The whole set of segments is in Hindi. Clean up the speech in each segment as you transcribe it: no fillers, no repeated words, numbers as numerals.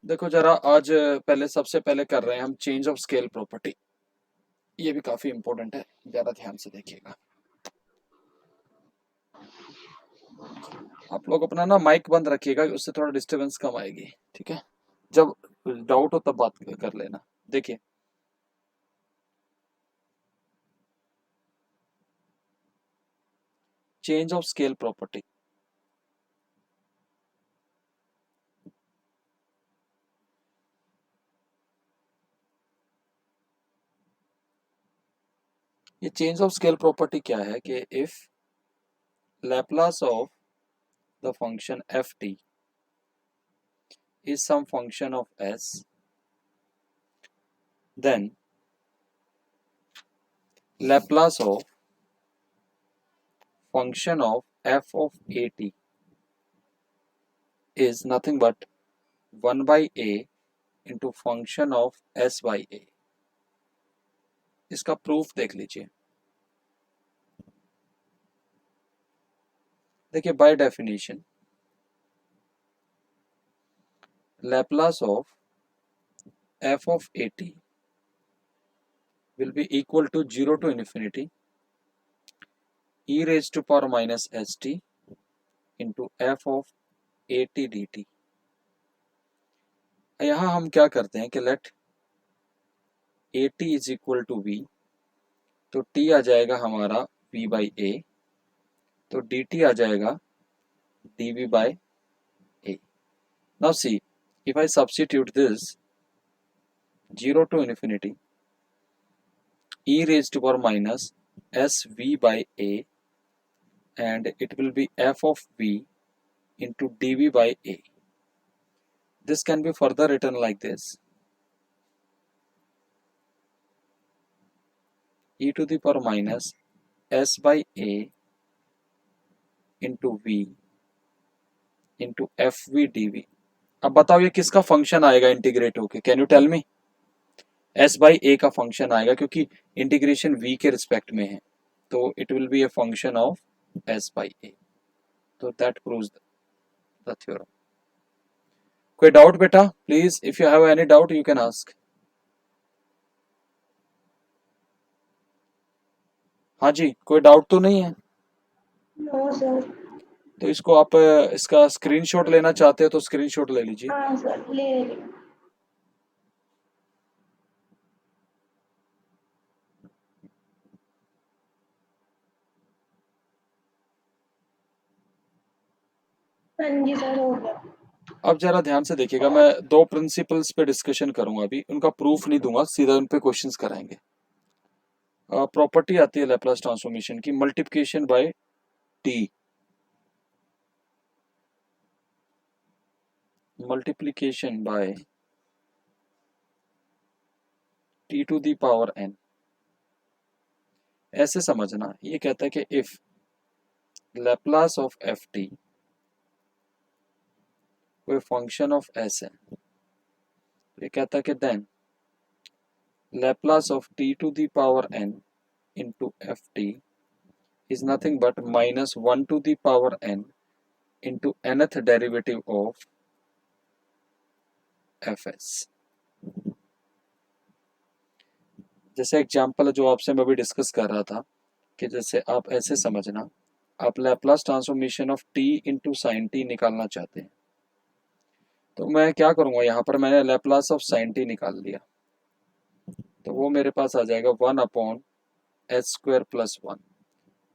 देखो जरा आज पहले सबसे पहले कर रहे हैं हम चेंज ऑफ स्केल प्रॉपर्टी। ये भी काफी इंपॉर्टेंट है, जरा ध्यान से देखिएगा। आप लोग अपना ना माइक बंद रखिएगा, उससे थोड़ा डिस्टरबेंस कम आएगी। ठीक है, जब डाउट हो तब बात कर लेना। देखिए, चेंज ऑफ स्केल प्रॉपर्टी। ये चेंज ऑफ स्केल प्रॉपर्टी क्या है कि if Laplace of the function F T is some function of s, then Laplace of function of f of at is nothing but 1 by a into function of s by a। इसका प्रूफ देख लीजिए। देखिए, by definition Laplace of f of at will be equal to 0 to infinity e raised to power minus st into f of at dt। यहाँ हम क्या करते हैं कि let at is equal to v, तो t आ जाएगा हमारा v बाई a, तो dt आ जाएगा dv by a। Now see, if I substitute this 0 to infinity e raised to power minus sv by a, and it will be f of v into dv by a. This can be further written like this: e to the power minus s by a into v into fv dv। अब बताओ ये किसका फंक्शन आएगा इंटीग्रेट होके? Can you tell me? s by a का फंक्शन आएगा, क्योंकि इंटीग्रेशन v के रिस्पेक्ट में है, तो it will be a function of s by a। तो दैट प्रूव्स द थ्योरम। कोई डाउट बेटा? Please, if you have any doubt you can ask. हाँ जी, कोई डाउट तो नहीं है? No sir. तो इसको आप इसका स्क्रीनशॉट लेना चाहते हो तो स्क्रीनशॉट ले लीजिए। हाँ सर, ले ली। हाँ जी सर, हो गया। अब जरा ध्यान से देखिएगा, मैं दो प्रिंसिपल्स पे डिस्कशन करूंगा अभी, उनका प्रूफ नहीं दूंगा, सीधा उन पे क्वेश्चंस कराएंगे। प्रॉपर्टी आती है लैप्लास ट्रांसफॉर्मेशन की, multiplication by t. Multiplication by t to the power n. ऐसे समझना, ये कहता है कि if Laplace of f t कोई फंक्शन ऑफ एस है, ये कहता है कि then Laplace of t to the power n into ft is nothing but minus 1 to the power n into nth derivative of fs। जैसे एग्जांपल जो आपसे मैं भी डिस्कस कर रहा था कि जैसे आप ऐसे समझना, आप Laplace transformation of t into sine T निकालना चाहते हैं, तो मैं क्या करूंगा, यहाँ पर मैंने लैप्लास ऑफ साइन टी निकाल लिया, तो वो मेरे पास आ जाएगा 1 अपॉन एच स्क्वायर प्लस 1।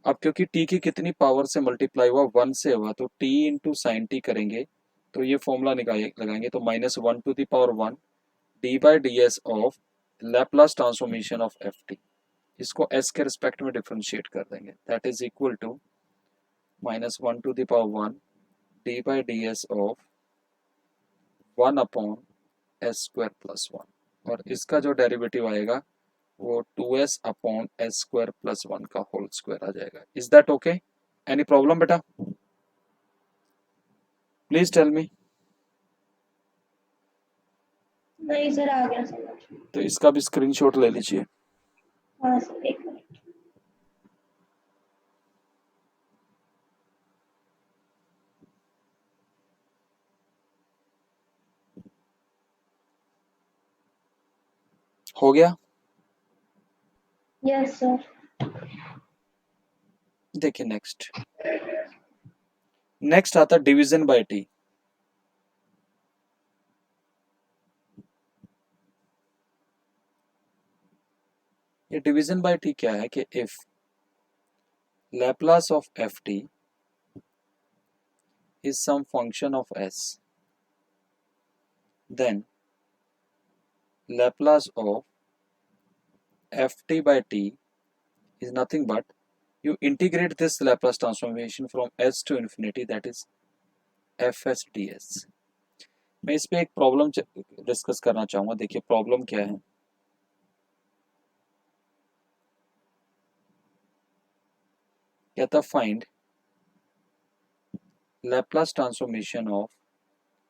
अब क्योंकि t की कितनी पावर से मल्टीप्लाई हुआ, 1 से हुआ, तो t इंटू साइन टी करेंगे तो ये फॉर्मूला लगाएंगे, तो minus 1 to the power 1 d by d s of Laplace transformation of f t. इसको s के रिस्पेक्ट में डिफ्रेंशिएट कर देंगे, that is equal to minus 1 to the power 1 d by d s of 1 upon S square plus 1, और इसका जो डेरिवेटिव आएगा वो 2s upon S square plus 1 का होल स्क्वायर आ जाएगा। Is that okay? Any problem बेटा? Please tell me. नहीं सर, आ गया समझ। तो इसका भी स्क्रीनशॉट ले लीजिए। हाँ सर, एक मिनट। हो गया? Yes sir. देखिए नेक्स्ट आता डिवीजन बाय टी। ये डिवीजन बाय टी क्या है कि if Laplace of ft is some function of s, then Laplace of ft by t is nothing but you integrate this Laplace transformation from s to infinity, that is fs ds। मैं इस पे एक प्रॉब्लम डिस्कस करना चाहूंगा। देखिए प्रॉब्लम क्या है। कहता find Laplace transformation of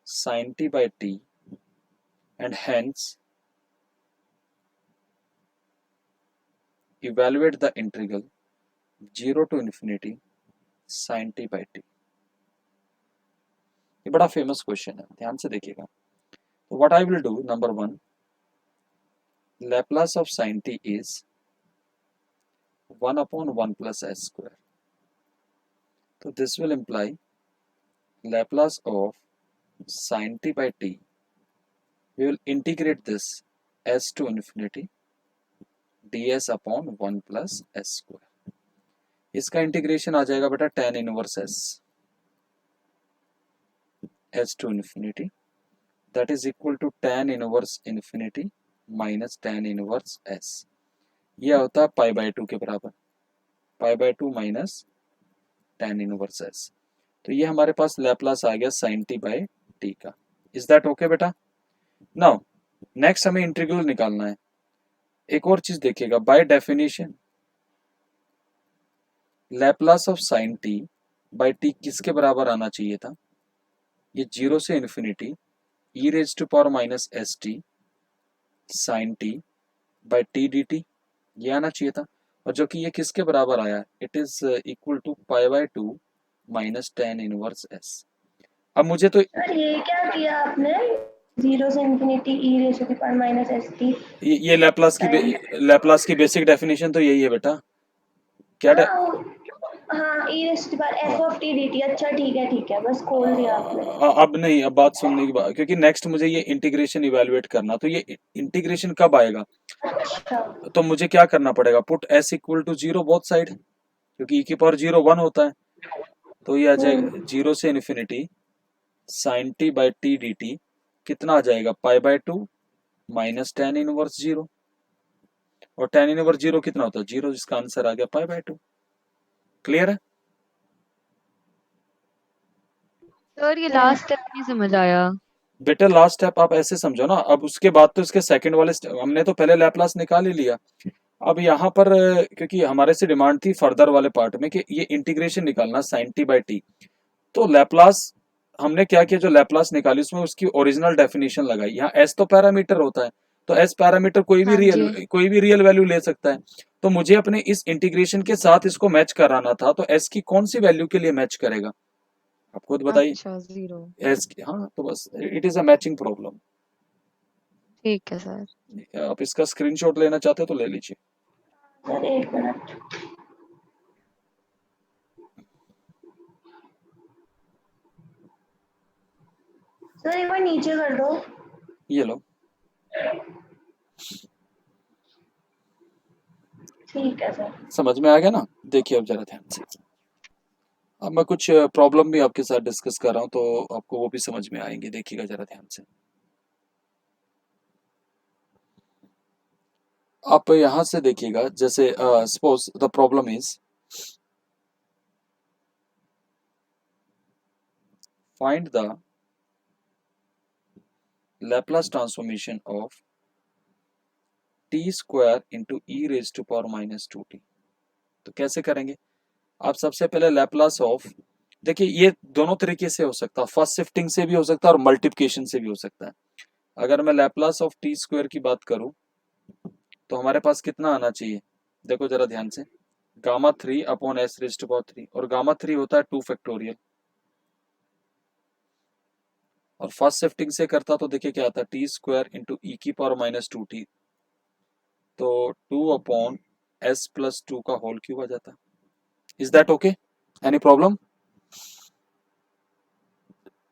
sin t by t and hence evaluate the integral 0 to infinity sin t by t। ये बड़ा फेमस क्वेश्चन है, ध्यान से देखिएगा। तो what I will do, number 1, Laplace of sin t is 1 upon 1 plus s square। तो this will imply Laplace of sin t by t, we will integrate this s to infinity ds upon 1 plus s square। इसका इंटीग्रेशन आ जाएगा बेटा tan inverse s to infinity, that is equal to tan inverse infinity minus tan inverse s। यह होता है पाई बाय 2 के बराबर, पाई by 2 minus tan inverse s। तो ये हमारे पास लैप्लास आ गया sin t बाय t का। इज दैट ओके बेटा? नाउ नेक्स्ट हमें इंटीग्रल निकालना है। एक और चीज देखिएगा, by definition Laplace of sin t by t किसके बराबर आना चाहिए था? ये 0 से infinity e raise to power minus s t sine t by t d t, ये आना चाहिए था। और जो कि ये किसके बराबर आया, it is equal to pi by 2 minus tan inverse s। अब मुझे तो सर ये क्या किया आपने, 0 से infinity e raise to the power minus s t. ये लैप्लास की बेसिक डेफिनेशन तो यही है बेटा। क्या हाँ e raise to the power f of t d t. अच्छा ठीक है, बस खोल दिया आपने। अब नहीं, अब बात सुनने की बात, क्योंकि नेक्स्ट मुझे ये इंटीग्रेशन इवेलुएट करना, तो ये इंटीग्रेशन कब आएगा? अच्छा तो मुझे क्या करना पड़ेगा, put s equal to 0 both side, क्योंकि e की पावर 0 1 होता है। तो ये आ जाएगा 0 से infinity sine t by t d t, कितना आ जाएगा pi by 2 minus tan inverse 0। और tan इनवर्स 0 कितना होता है? 0। जिसका आंसर आ गया पाई बाय 2। क्लियर है? सर ये लास्ट स्टेप नहीं समझ आया। बेटा लास्ट स्टेप आप ऐसे समझो ना, अब उसके बाद तो इसके सेकंड वाले हमने तो पहले लैप्लास निकाल ही लिया। अब यहाँ पर क्योंकि हमारे से डिमांड थी फर्दर वाले पार्ट में कि ये इंटीग्रेशन निकालना साइन टी बाई टी, तो लैप्लास हमने क्या किया, जो लैप्लास निकाली उसमें उसकी ओरिजिनल डेफिनेशन लगाई। यहाँ एस तो पैरामीटर होता है, तो एस पैरामीटर कोई भी हाँ जी। रियल वैल्यू ले सकता है। तो मुझे अपने इस इंटीग्रेशन के साथ इसको मैच कराना था, तो एस की कौन सी वैल्यू के लिए मैच करेगा, आप खुद बताइए। अच्छा 0। एस की, हाँ तो बस it is a matching problem. ठीक है सर। आप इसका स्क्रीनशॉट लेना चाहते हो तो ले लीजिए। सर एक मिनट। सर एक बार नीचे कर दो। ये लो। ठीक है सर। समझ में आ गया ना? देखिए अब जरा ध्यान से, अब मैं कुछ प्रॉब्लम भी आपके साथ डिस्कस कर रहा हूँ, तो आपको वो भी समझ में आएंगे। देखिएगा जरा ध्यान से। आप यहां से देखिएगा, जैसे suppose the problem is find the Laplace transformation of t square into e raised to power minus 2t। तो कैसे करेंगे? आप सबसे पहले लैप्लास ऑफ, देखिए ये दोनों तरीके से हो सकता है, फर्स्ट शिफ्टिंग से भी हो सकता है और मल्टीप्लिकेशन से भी हो सकता है। अगर मैं लैप्लास ऑफ टी स्क्वायर की बात करूं तो हमारे पास कितना आना चाहिए, देखो जरा ध्यान से, gamma 3 upon s raise to power 3, और गामा 3 होता है 2 फैक्टोरियल। और फर्स्ट शिफ्टिंग से करता तो देखिए क्या आता है, टी स्क्वायर इंटू ई की पावर माइनस 2t। तो 2/s+2 का होल क्यूब आ जाता। Is that okay? Any problem?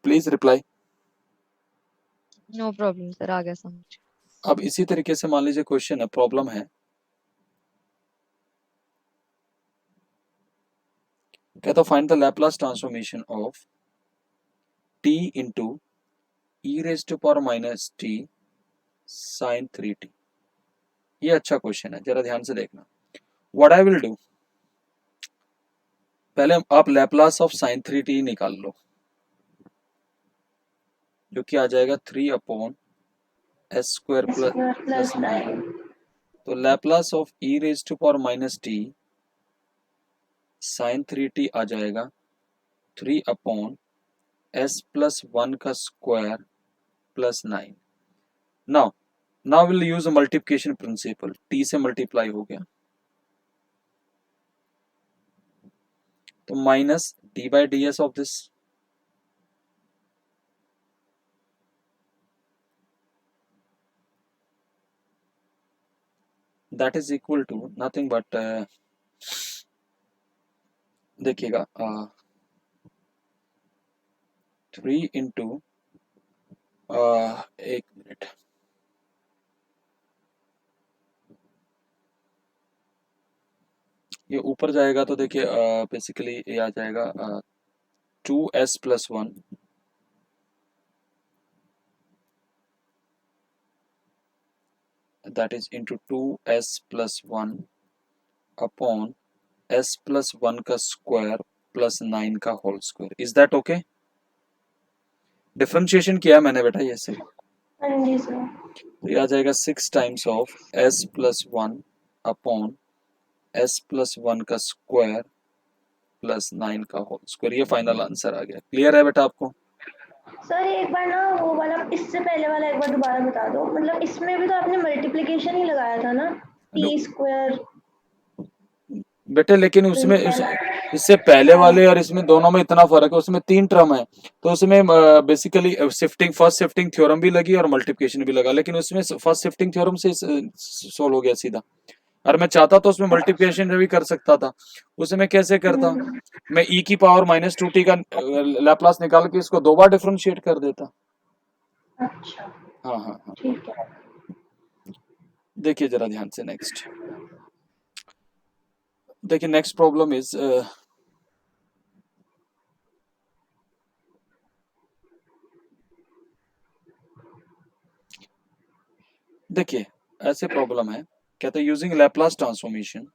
Please reply. No problem sir, आ गया समझ। अब इसी तरीके से मान लीजिए क्वेश्चन है, प्रॉब्लम है, कहता find the Laplace transformation of t into e⁻t sin 3t। ये अच्छा क्वेश्चन है, जरा ध्यान से देखना। व्हाट आई विल डू, पहले आप लैप्लास ऑफ sin 3t निकाल लो, जो कि आ जाएगा 3/s² स्क्वायर प्लस प्लस 9। 9। तो Laplace of e⁻t sin 3t आ जाएगा 3/s+1 का square plus 9। Now will use multiplication principle, t से मल्टीप्लाई हो गया तो minus d/ds of this, that is equal to nothing but, देखिएगा 3 इंटू, एक मिनट, ये ऊपर जाएगा तो देखिए बेसिकली ये आ जाएगा 2s+1 that is into 2s+1 upon s+1 का स्क्वायर प्लस 9 का whole square. Is that okay? Differentiation किया मैंने बेटा ये से, हाँ जी सर। तो ये आ जाएगा 6 times of s+1 upon s+1 का स्क्वायर प्लस 9 का होल स्क्वायर। ये फाइनल आंसर आ गया। क्लियर है बेटा आपको? सर एक बार ना वो वाला, इससे पहले वाला एक बार दोबारा बता दो, मतलब इसमें भी तो आपने मल्टीप्लिकेशन ही लगाया था ना, t²। बेटे लेकिन उसमें इससे पहले वाले और इसमें दोनों में इतना फर्क है, उसमें 3 टर्म है, तो उसमें बेसिकली फर्स्ट शिफ्टिंग थ्योरम भी लगी और मल्टीप्लिकेशन भी लगा, लेकिन उसमें फर्स्ट शिफ्टिंग थ्योरम से सोल्व हो गया सीधा। और मैं चाहता तो उसमें मल्टीप्लिकेशन भी कर सकता था, उसमें कैसे करता, मैं e⁻−2t का लैप्लास निकाल के इसको 2 बार डिफरेंशिएट कर देता। अच्छा हाँ हाँ हाँ, ठीक है। देखिए जरा ध्यान से नेक्स्ट, देखिए नेक्स्ट प्रॉब्लम इज, देखिए ऐसे प्रॉब्लम है, कहते हैं यूजिंग लैप्लास ट्रांसफॉर्मेशन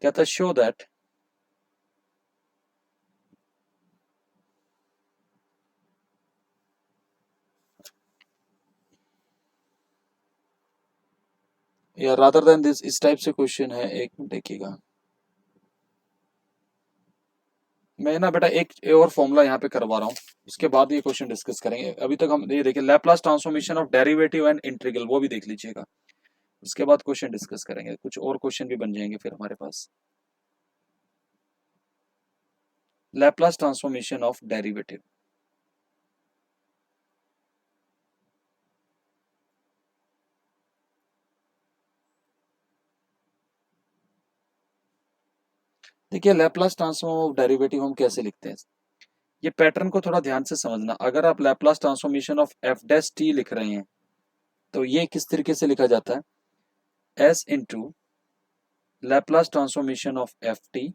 कहता है शो दैट या रादर देन दिस, इस टाइप से क्वेश्चन है। एक मिनट देखिएगा, मैं ना बेटा एक और फॉर्मूला यहाँ पे करवा रहा हूँ, उसके बाद ये क्वेश्चन डिस्कस करेंगे। अभी तक हम ये देखिए Laplace transformation of derivative and integral, वो भी देख लीजिएगा, उसके बाद क्वेश्चन डिस्कस करेंगे, कुछ और क्वेश्चन भी बन जाएंगे फिर हमारे पास। लैप्लास ट्रांसफॉर्मेशन ऑफ डेरिवेटिव, देखिए लैप्लास ट्रांसफॉर्म ऑफ डेरिवेटिव हम कैसे लिखते हैं, ये पैटर्न को थोड़ा ध्यान से समझना। अगर आप Laplace transformation of F dash T लिख रहे हैं तो ये किस तरीके से लिखा जाता है, s into Laplace transformation of f t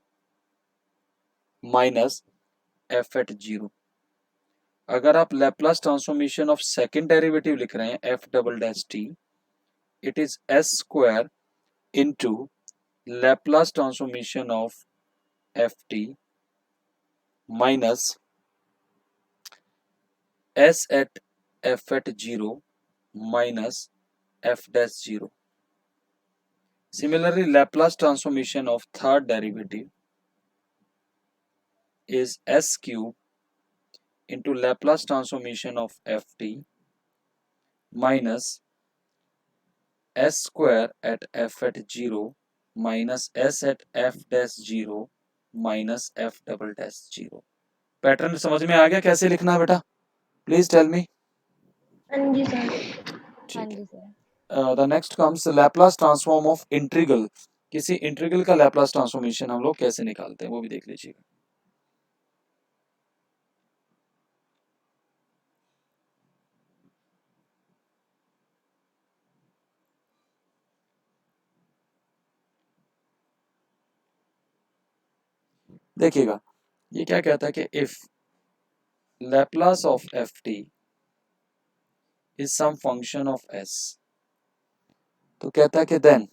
minus f at zero. अगर आप Laplace transformation of second derivative लिख रहे हैं f double dash t, it is s square into Laplace transformation of f t minus s at f at zero minus f dash zero. Similarly, Laplace transformation of third derivative is s cube into Laplace transformation of ft minus s square at f at 0 minus s at f dash 0 minus f double dash 0। Pattern समझ में आ गया कैसे लिखना है बेटा? Please tell me. हाँ जी सर। हाँ ठीक जी सर। है। The next comes Laplace transform of integral. किसी इंटीग्रल का लैप्लास ट्रांसफॉर्मेशन हम लोग कैसे निकालते हैं वो भी देख लीजिएगा। देखिएगा ये क्या कहता है कि if Laplace of f t is some function of s, तो कहता है कि then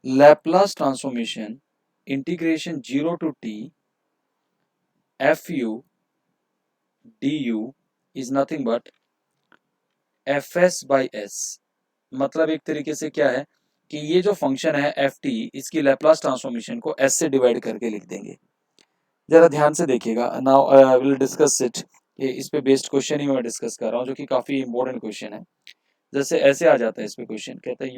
Laplace transformation integration 0 to t fu du is nothing but fs by s। मतलब एक तरीके से क्या है कि ये जो फंक्शन है एफ टी, इसकी लैप्लास ट्रांसफॉर्मेशन को s से डिवाइड करके लिख देंगे। जरा ध्यान से देखिएगा। Now I will discuss it. ये इस पे बेस्ड क्वेश्चन ही मैं डिस्कस कर रहा हूँ जो कि काफी इंपॉर्टेंट क्वेश्चन है। जैसे ऐसे आ जाता है इस पे क्वेश्चन, कहता है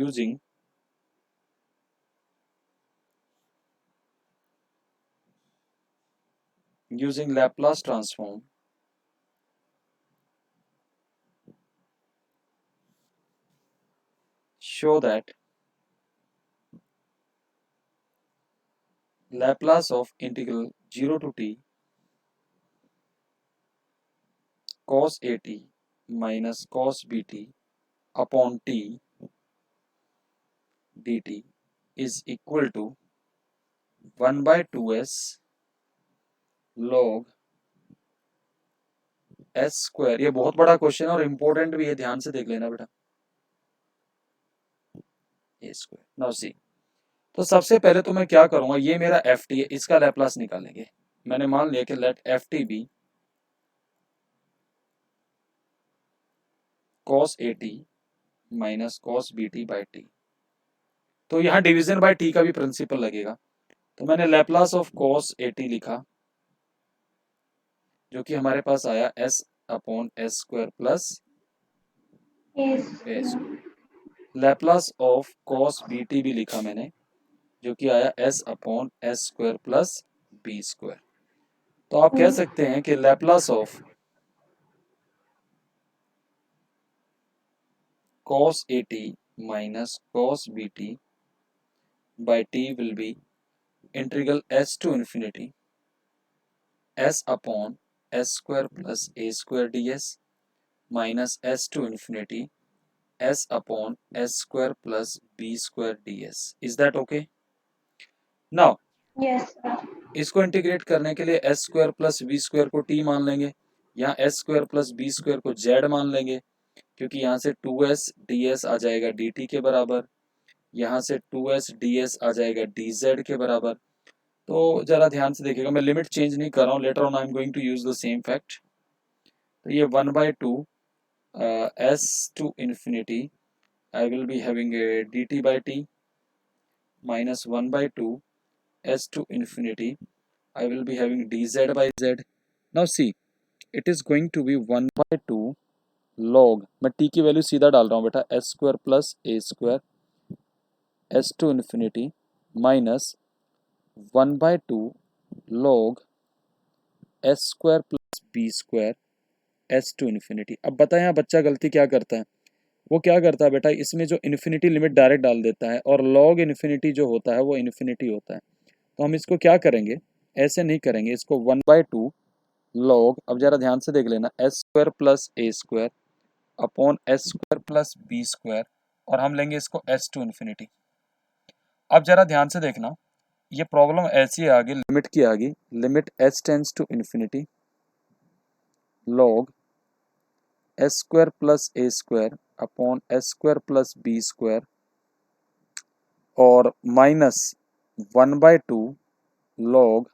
using Laplace transform show that Laplace of integral 0 to t cos at minus cos bt upon t dt is equal to 1 by 2s log s square। ये बहुत बड़ा क्वेश्चन है और इंपॉर्टेंट भी है, ध्यान से देख लेना बेटा। ए स्क्वायर। नाउ सी, तो सबसे पहले तो मैं क्या करूंगा, ये मेरा एफ टी है, इसका लैप्लास निकालेंगे। मैंने मान लिया कि let f t be cos at माइनस cos bt बाई टी। तो यहाँ डिवीजन बाय टी का भी प्रिंसिपल लगेगा। तो मैंने लैप्लास ऑफ cos at लिखा, जो कि हमारे पास आया s upon S square plus A square. Laplace of cos bt भी लिखा मैंने, जो कि आया s upon S square plus B square. तो आप कह सकते हैं कि Laplace of cos at minus cos bt by t will be integral s to infinity s upon s square plus a square ds minus s to infinity s upon s square plus b square ds। Is that okay? Now yes sir. इसको इंटीग्रेट करने के लिए s square plus B square को टी मान लेंगे, यहाँ s square plus B square को जेड मान लेंगे, क्योंकि यहाँ से 2s ds आ जाएगा dt के बराबर, यहाँ से 2s ds आ जाएगा dz के बराबर। तो जरा ध्यान से देखिएगा, मैं लिमिट चेंज नहीं कर रहा हूँ, later on I am going to use the same fact. तो ये 1/2 s to infinity I will be having a dt by t minus 1/2 s to infinity I will be having dz by z। Now see, it is going to be 1/2 log, मैं t की वैल्यू सीधा डाल रहा हूँ बेटा, s square plus a square s to infinity minus 1/2 log s square plus b square s to infinity। अब बताएं यहाँ बच्चा गलती क्या करता है, वो क्या करता है बेटा, इसमें जो इन्फिनिटी लिमिट डायरेक्ट डाल देता है और log इन्फिनिटी जो होता है वो इन्फिनिटी होता है। तो हम इसको क्या करेंगे, ऐसे नहीं करेंगे, इसको 1/2 log, अब जरा ध्यान से देख लेना, एस स्क्वायर प्लस ए square upon S square plus B square, और हम लेंगे इसको एस टू इन्फिनिटी। अब जरा ध्यान से देखना, ये प्रॉब्लम ऐसी आ गई, लिमिट की आ गई, limit S tends to infinity log S square plus A square upon S square plus B square और minus 1/2 log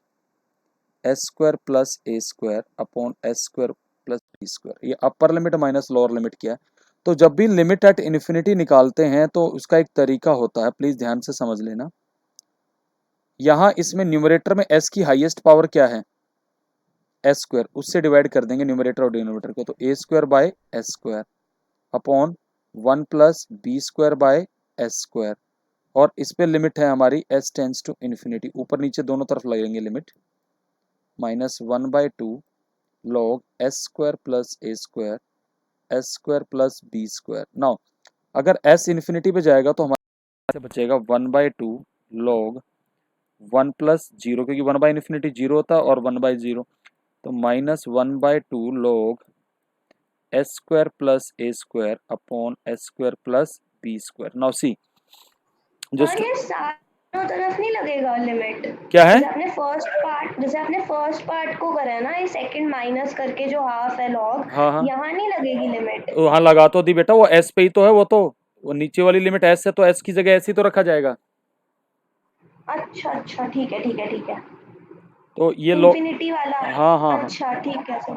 S square plus ए square upon S square plus B square. ये upper limit minus lower limit किया है। तो जब भी लिमिट एट इन्फिनिटी निकालते हैं तो उसका एक तरीका होता है, प्लीज ध्यान से समझ लेना। यहाँ इसमें न्यूमरेटर में s की हाईएस्ट पावर क्या है, एस स्क्वायर, उससे डिवाइड कर देंगे न्यूमरेटर और डिनोमिनेटर को, तो A square by S square upon 1 plus B square by S square और इस पे लिमिट है हमारी s टेंस टू इन्फिनिटी, ऊपर नीचे दोनों तरफ लगेंगे limit, -1/2 log s square plus a square s square plus b square. Now अगर s इन्फिनिटी पे जाएगा तो हमारे पास बचेगा 1/2 log 1 प्लस 0, क्योंकि 1/इन्फिनिटी 0 होता है और 1/0, तो -1/2 log s square plus a square upon s square plus b square. Now see जो और ये चारों तरफ नहीं लगेगा लिमिट, क्या है, जैसे आपने फर्स्ट पार्ट को करा है ना, ये सेकंड माइनस करके जो हाफ है लॉग, हाँ हाँ यहाँ नहीं लगेगी लिमिट। वहाँ लगा तो दी बेटा, वो s पे ही तो है, वो नीचे वाली लिमिट s है, तो s की जगह s ही तो रखा जाएगा। अच्छा अच्छा, ठीक है ठीक है ठीक है, तो ये लो, इंफिनिटी वाला। हाँ हाँ हाँ अच्छा ठीक है सर।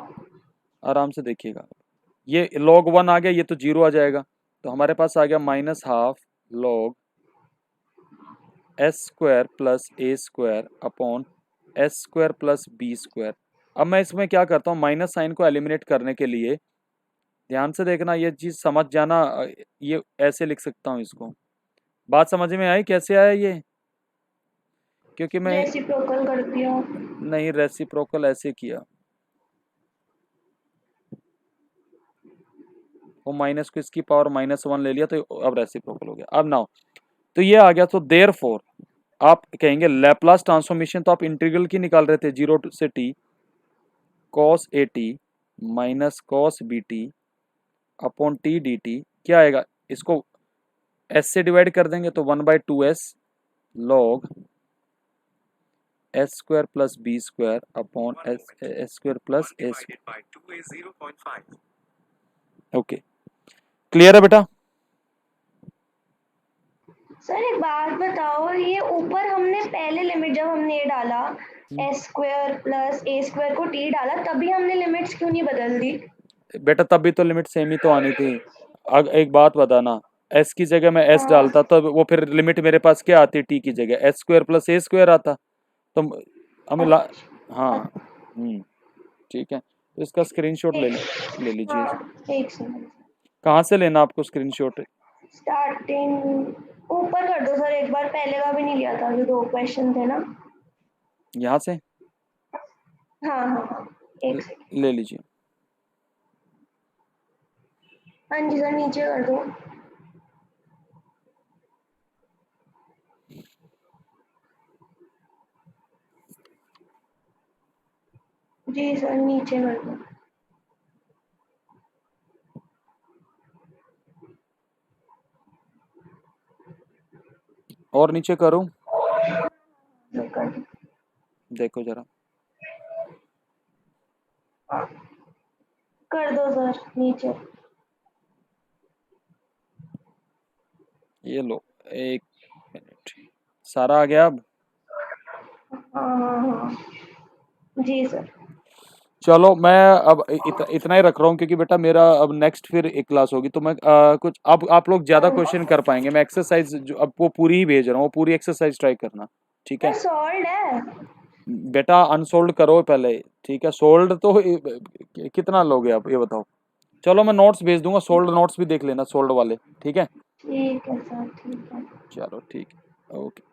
आराम से देखिएगा, ये log 1 आ गया, ये तो 0 आ जाएगा, तो हमारे पास आ गया -12 log s square plus a square upon s square plus b square. अब मैं इसमें क्या करता हूँ, माइनस साइन को एलिमिनेट करने के लिए, ध्यान से देखना, ये चीज़ समझ जाना, ये ऐसे लिख सकता हूँ इसको, बात समझ में आई कैसे आया ये, क्योंकि मैं रेसिप्रोकल करती हूँ। नहीं रेसिप्रोकल ऐसे किया, वो माइनस को इसकी पावर -1 ले लिया, तो अब रेसिप्रोकल हो गया। अब नाउ तो ये आ गया, तो देयरफॉर आप कहेंगे लैप्लास ट्रांसफॉर्मेशन, तो आप इंटीग्रल की निकाल रहे थे 0 से t cos at माइनस cos bt upon t dt, क्या आएगा, इसको s से डिवाइड कर देंगे तो 1/2s log s square plus b square upon s square plus a square. Okay, clear है बेटा? सर एक बात बताओ, ये ऊपर हमने पहले लिमिट जब हमने ये डाला s square plus a square को t डाला, तभी हमने लिमिट्स क्यों नहीं बदल दी? बेटा तब भी तो लिमिट सेम ही तो आनी थी। एक बात बताना, s की जगह मैं s हाँ डालता तो वो फिर लिमिट मेरे पास क्या आती, t की जगह s square plus a square आता, तो हमें हाँ ठीक है, तो इसका स्क्रीनशॉट ले लीजिए। हाँ एक सेकंड, कहाँ से लेना आपको स्क्रीनशॉट? स्टार्टिंग ऊपर कर दो सर, एक बार पहले का भी नहीं लिया था, जो 2 क्वेश्चन थे ना। यहाँ से हाँ हाँ हाँ, एक सेकंड। ले लीजिए। हाँ जी सर, नीचे कर दो। जी सर, नीचे कर दो। और नीचे करूँ? कर दो। देखो जरा, हाँ, कर दो सर नीचे। ये लो, एक मिनट, सारा आ गया अब? हाँ हाँ हाँ जी सर। चलो मैं अब इतना ही रख रहा हूँ, क्योंकि बेटा मेरा अब नेक्स्ट फिर एक क्लास होगी, तो मैं कुछ अब आप लोग ज्यादा क्वेश्चन कर पाएंगे, मैं एक्सरसाइज जो अब वो पूरी ही भेज रहा हूँ, वो पूरी एक्सरसाइज ट्राई करना, ठीक है? सर सॉल्व है। बेटा अनसोल्ड करो पहले, ठीक है? सोल्ड तो कितना लोगे आप ये बताओ। चलो मैं नोट्स भेज दूंगा, सोल्ड नोट्स भी देख लेना, सोल्ड वाले, ठीक है? ठीक है सर, ठीक है। चलो ठीक है, ओके।